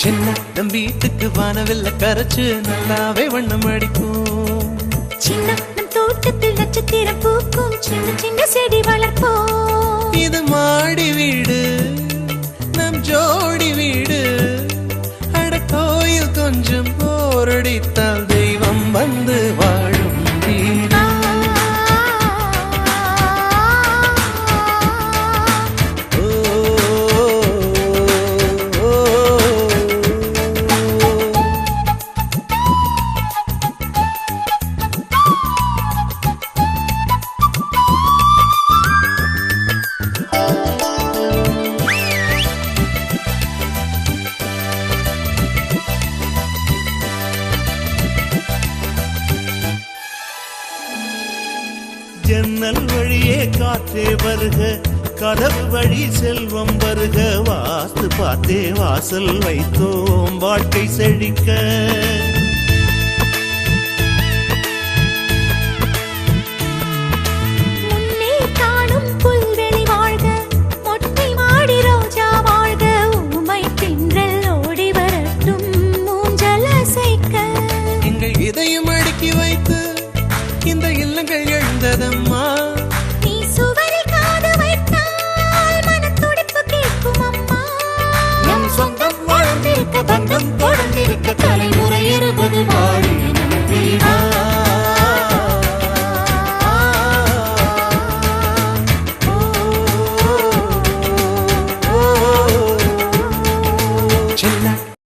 சின்ன நம் வீட்டுக்கு வானவில்ல கரைச்சு நல்லாவே வண்ணம் அடிக்கும். சின்ன நம் தோட்டத்தில் நட்சத்திரம் பூக்கும், சின்ன சின்ன செடி வளர்ப்போம். இது மாடி வீடு நம் ஜோடி வீடு. அட கோயில் கொஞ்சம் போரடித்தால் தெய்வம் வந்து வாழும் வீடு. ஜன்னல் வழியே காற்றே வருக, கதவு வழி செல்வம் வருக. வாஸ்து பார்த்தே வாசல் வைத்தோம் வாழ்க்கை செழிக்க. முன்னே காணும் புல்வெளி வாழ்க, மொட்டை மாடி ரோஜா வாழ்க. ஊமை தின்றல் ஓடி வரட்டும் மூஞ்சல் அசைக்க. எங்கள் இதயம் அடுக்கி வைத்து இந்த இல்லங்கள் எழுந்ததம்மா. நீ சுவரில் காது வைத்தால் மனத்துடிப்பு கேட்கும் அம்மா. நம் சொந்தம் வாழ்ந்திருக்க, பந்தம் தொடர்ந்திருக்க, தலைமுறை 20 வாழ.